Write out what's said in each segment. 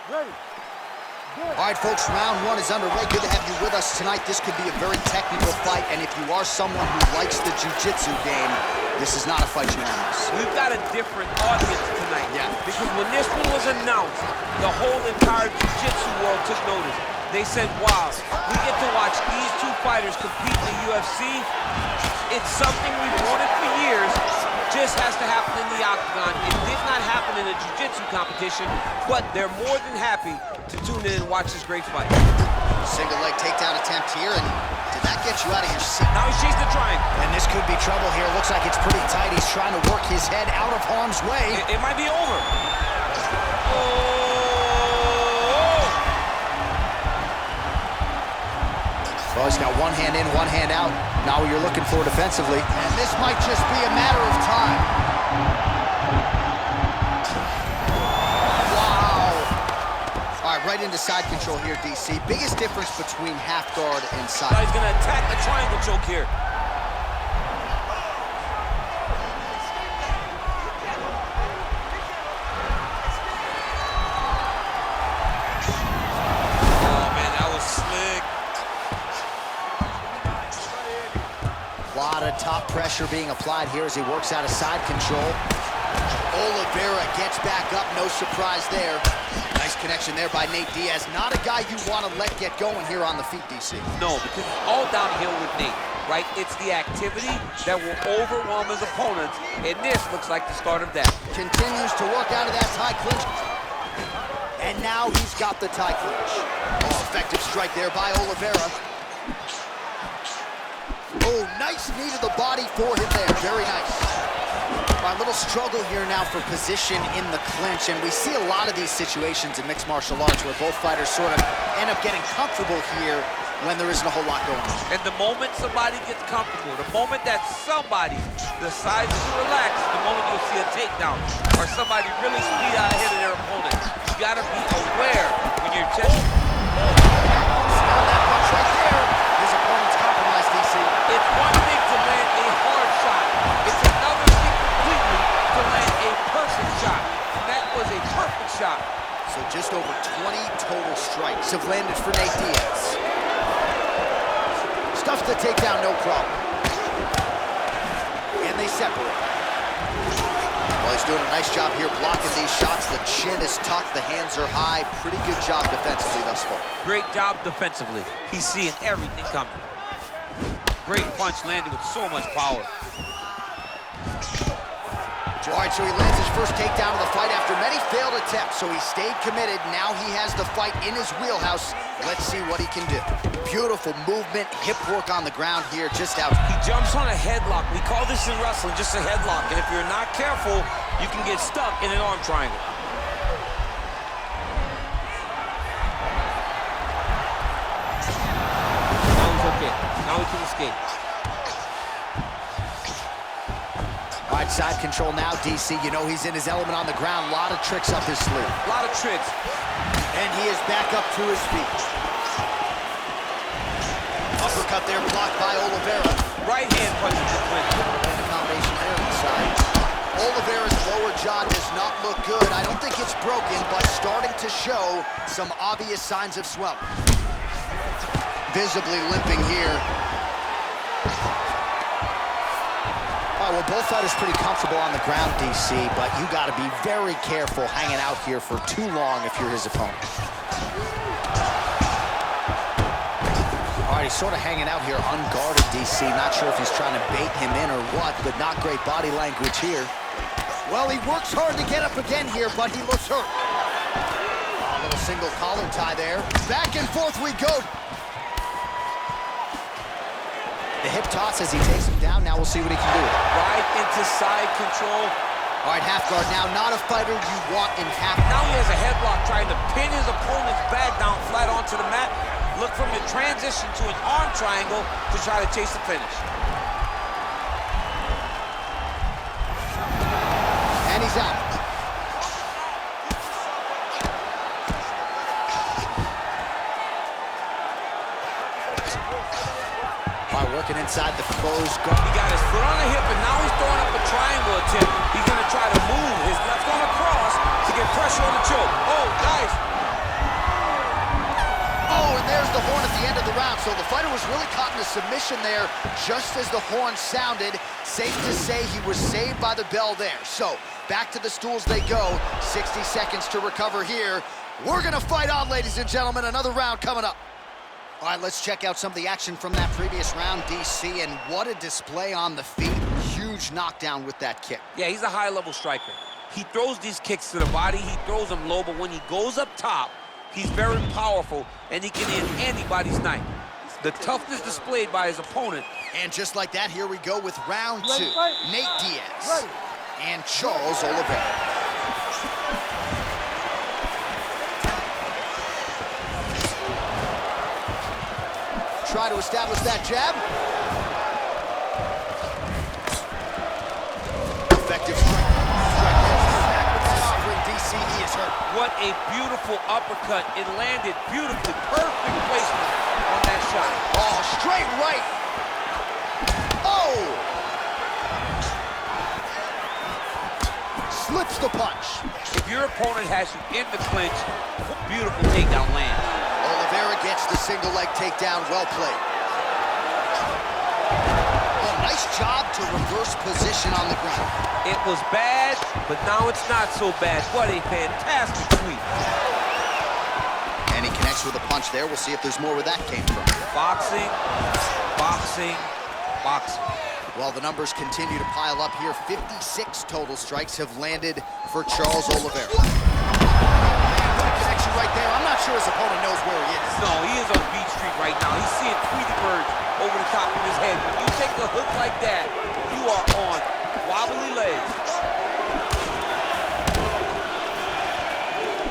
All right, folks, round one is underway. Good to have you with us tonight. This could be a very technical fight, and if you are someone who likes the jiu-jitsu game, this is not a fight you want to miss. We've got a different audience tonight. Yeah. Because when this one was announced, the whole entire jiu-jitsu world took notice. They said, wow, we get to watch these two fighters compete in the UFC. It's something we've wanted for years. Just has to happen in the octagon. It did not happen in a jiu-jitsu competition, but they're more than happy to tune in and watch this great fight. Single leg takedown attempt here, and did that get you out of your seat? Now he chased the triangle. And this could be trouble here. Looks like it's pretty tight. He's trying to work his head out of harm's way. It might be over. Well, he's got one hand in, one hand out. Now what you're looking for defensively. And this might just be a matter of time. Wow. All right, right into side control here, DC. Biggest difference between half guard and side. Now he's going to attack the triangle choke here. A lot of top pressure being applied here as he works out of side control. Oliveira gets back up, no surprise there. Nice connection there by Nate Diaz. Not a guy you want to let get going here on the feet, DC. No, because it's all downhill with Nate, right? It's the activity that will overwhelm his opponents, and this looks like the start of that. Continues to work out of that tie clinch. And now he's got the tie clinch. Oh, effective strike there by Oliveira. Oh, nice knee to the body for him there. Very nice. A little struggle here now for position in the clinch, and we see a lot of these situations in mixed martial arts where both fighters sort of end up getting comfortable here when there isn't a whole lot going on. And the moment somebody gets comfortable, the moment that somebody decides to relax, the moment you'll see a takedown or somebody really speed out ahead of their opponent. You gotta be aware when you're just... Smell that punch right there. His opponent's compromised, DC. It's one thing to land a hard shot. It's another thing completely to land a perfect shot. And that was a perfect shot. So just over 20 total strikes have landed for Nate Diaz. Stuffs the takedown, no problem. And they separate. Well, he's doing a nice job here blocking these shots. The chin is tucked, the hands are high. Pretty good job defensively thus far. Great job defensively. He's seeing everything coming. Great punch landed with so much power. All right, so he lands his first takedown of the fight after many failed attempts, so he stayed committed. Now he has the fight in his wheelhouse. Let's see what he can do. Beautiful movement, hip work on the ground here, just out. He jumps on a headlock. We call this in wrestling just a headlock, and if you're not careful, you can get stuck in an arm triangle. Now he's okay. Now he can escape. All right, side control now, DC. You know he's in his element on the ground. A lot of tricks up his sleeve. A lot of tricks. And he is back up to his feet. Uppercut there, blocked by Oliveira. Right hand punch to the clinch. And a combination there inside. Oliveira's lower jaw does not look good. I don't think it's broken, but starting to show some obvious signs of swelling. Visibly limping here. All right, well, both fighters pretty comfortable on the ground, DC, but you got to be very careful hanging out here for too long if you're his opponent. All right, he's sort of hanging out here unguarded, DC. Not sure if he's trying to bait him in or what, but not great body language here. Well, he works hard to get up again here, but he looks hurt. A little single collar tie there. Back and forth we go. The hip toss as he takes him down. Now we'll see what he can do. Right into side control. All right, half guard now. Not a fighter you want in half. Now he has a headlock trying to pin his opponent's back down flat onto the mat. Look from the transition to an arm triangle to try to chase the finish. And he's out. All right, working inside the closed guard. He got his foot on the hip, and now he's throwing up a triangle attempt. He's going to try to move his left arm across to get pressure on the choke. Oh, nice. So the fighter was really caught in a submission there just as the horn sounded. Safe to say he was saved by the bell there. So back to the stools they go. 60 seconds to recover here. We're gonna fight on, ladies and gentlemen. Another round coming up. All right, let's check out some of the action from that previous round, DC, and what a display on the feet. Huge knockdown with that kick. Yeah, he's a high-level striker. He throws these kicks to the body, he throws them low, but when he goes up top, he's very powerful, and he can end anybody's night. The toughness displayed by his opponent. And just like that, here we go with round two. Nate Diaz and Charles Oliveira. Try to establish that jab. Effective strike. Back with that offering, DC, he is hurt. What a beautiful uppercut. It landed beautifully. Perfect placement on that shot. Oh, straight right. Oh! Slips the punch. If your opponent has you in the clinch, beautiful takedown land. Oliveira gets the single leg takedown, well played. Oh, nice job to reverse position on the ground. It was bad, but now it's not so bad. What a fantastic sweep. And he connects with a punch there. We'll see if there's more where that came from. Boxing, boxing, boxing. Well, the numbers continue to pile up here. 56 total strikes have landed for Charles Oliveira. Connection right there. I'm not sure his opponent knows where he is. No, he is on Beach Street right now. He's seeing Tweety Bird over the top of his head. When you take a hook like that, you are on wobbly legs.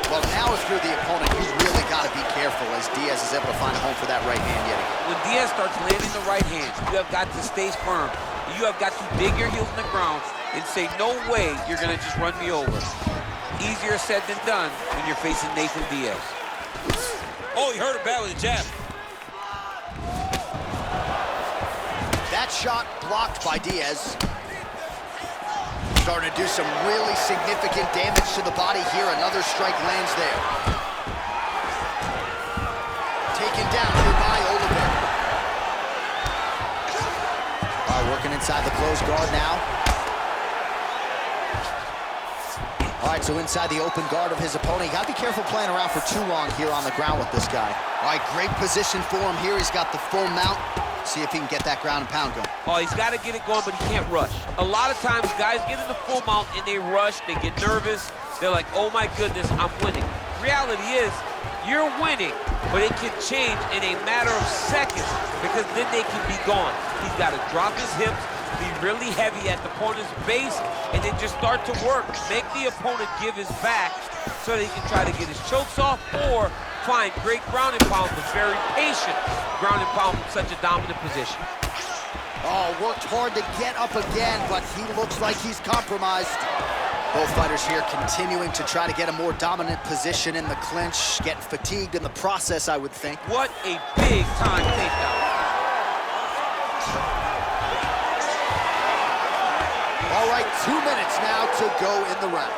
Well, now if you're the opponent, you've really got to be careful as Diaz is able to find a home for that right hand yet again. When Diaz starts landing the right hands, you have got to stay firm. You have got to dig your heels in the ground and say, no way you're going to just run me over. Easier said than done when you're facing Nathan Diaz. Oh, he hurt him bad with a jab. That shot blocked by Diaz. Starting to do some really significant damage to the body here. Another strike lands there. Taken down here by Oliveira. Working inside the closed guard now. All right, so inside the open guard of his opponent. You gotta be careful playing around for too long here on the ground with this guy. All right, great position for him here. He's got the full mount. See if he can get that ground and pound going. Oh, he's got to get it going, but he can't rush. A lot of times, guys get in the full mount and they rush, they get nervous. They're like, oh my goodness, I'm winning. Reality is, you're winning, but it can change in a matter of seconds because then they can be gone. He's got to drop his hips, be really heavy at the opponent's base, and then just start to work. Make the opponent give his back so that he can try to get his chokes off or find great ground and pound, but very patient ground and pound from such a dominant position. Oh, worked hard to get up again, but he looks like he's compromised. Both fighters here continuing to try to get a more dominant position in the clinch, getting fatigued in the process, I would think. What a big-time takedown. All right, 2 minutes now to go in the round.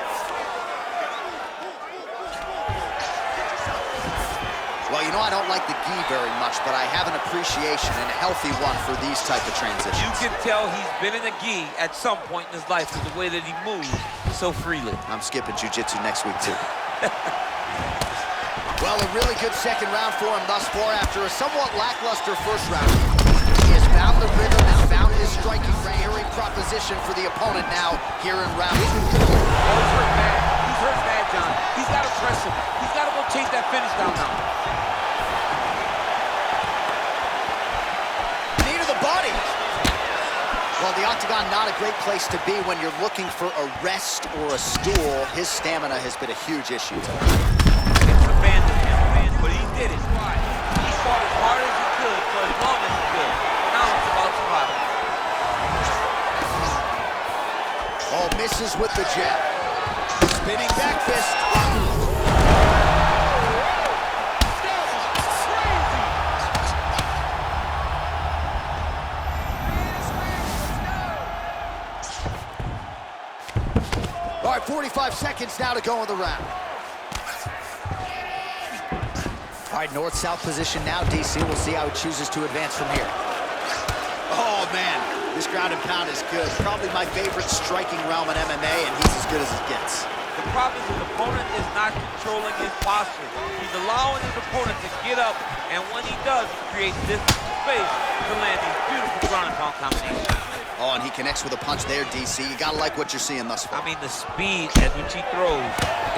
Well, you know, I don't like the gi very much, but I have an appreciation and a healthy one for these type of transitions. You can tell he's been in a gi at some point in his life with the way that he moves so freely. I'm skipping jiu-jitsu next week, too. Well, a really good second round for him thus far after a somewhat lackluster first round. He has found the rhythm and found his striking very proposition for the opponent now here in round 2. Oh, he's hurt bad. He's hurt bad, John. He's got to press him. He's got to go chase that finish down now. Well, the octagon, not a great place to be when you're looking for a rest or a stool. His stamina has been a huge issue. It's abandoned him, but he did it. He fought as hard as he could for as long as he could. Now it's about survival. Oh, misses with the jab. Spinning back fist. All right, 45 seconds now to go in the round. All All right, north-south position now, DC. We'll see how he chooses to advance from here. Oh, man, this ground and pound is good. Probably my favorite striking realm in MMA, and he's as good as it gets. The problem is his opponent is not controlling his posture. He's allowing his opponent to get up, and when he does, he creates distance and space to land these beautiful ground and pound combinations. Oh, and he connects with a punch there, DC. You gotta like what you're seeing thus far. I mean, the speed at which he throws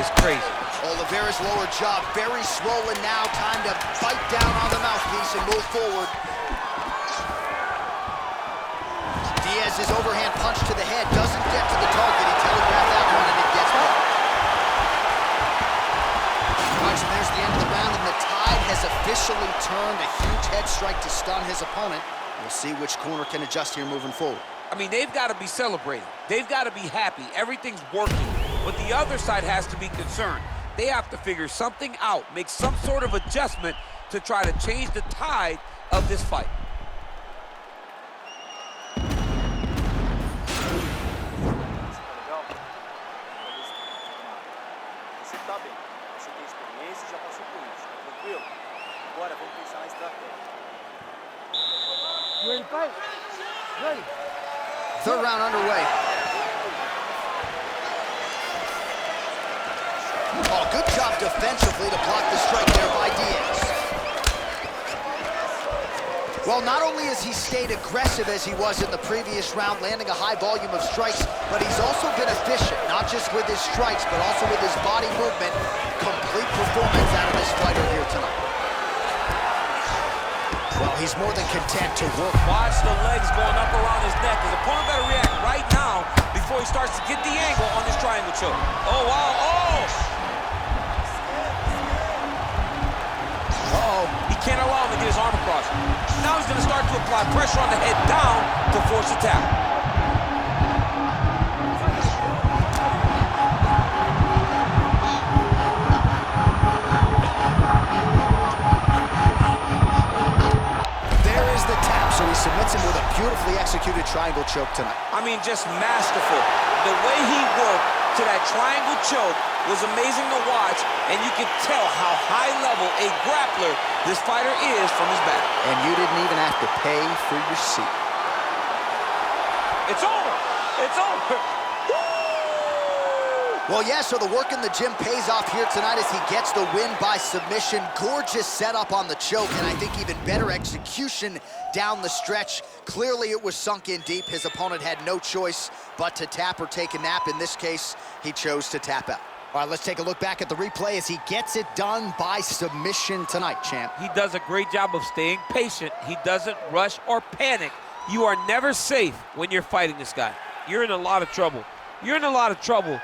is crazy. Oliveira's lower jaw very swollen now. Time to bite down on the mouthpiece and move forward. Diaz's overhand punch to the head doesn't get to the target. He telegraphed that one, and it gets back. All right, so there's the end of the round, and the tide has officially turned. A huge head strike to stun his opponent. We'll see which corner can adjust here moving forward. I mean, they've got to be celebrating. They've got to be happy. Everything's working. But the other side has to be concerned. They have to figure something out, make some sort of adjustment to try to change the tide of this fight. Você tá bem, você tem experiência e já passou por isso, tá tranquilo? Agora vamos pensar na estratégia. You ready to fight? Ready. Third round underway. Oh, good job defensively to block the strike there by Diaz. Well, not only has he stayed aggressive as he was in the previous round, landing a high volume of strikes, but he's also been efficient, not just with his strikes, but also with his body movement. Complete performance out of this fighter here tonight. Well, he's more than content to work. Watch the legs going up around his neck. His opponent better react right now before he starts to get the angle on this triangle choke. Oh, wow, oh! Uh-oh, he can't allow him to get his arm across. Now he's gonna start to apply pressure on the head down to force a tap. So he submits him with a beautifully executed triangle choke tonight. I mean, just masterful. The way he worked to that triangle choke was amazing to watch, and you can tell how high level a grappler this fighter is from his back. And you didn't even have to pay for your seat. It's over. It's over. Well, yeah, so the work in the gym pays off here tonight as he gets the win by submission. Gorgeous setup on the choke, and I think even better execution down the stretch. Clearly, it was sunk in deep. His opponent had no choice but to tap or take a nap. In this case, he chose to tap out. All right, let's take a look back at the replay as he gets it done by submission tonight, champ. He does a great job of staying patient. He doesn't rush or panic. You are never safe when you're fighting this guy. You're in a lot of trouble. You're in a lot of trouble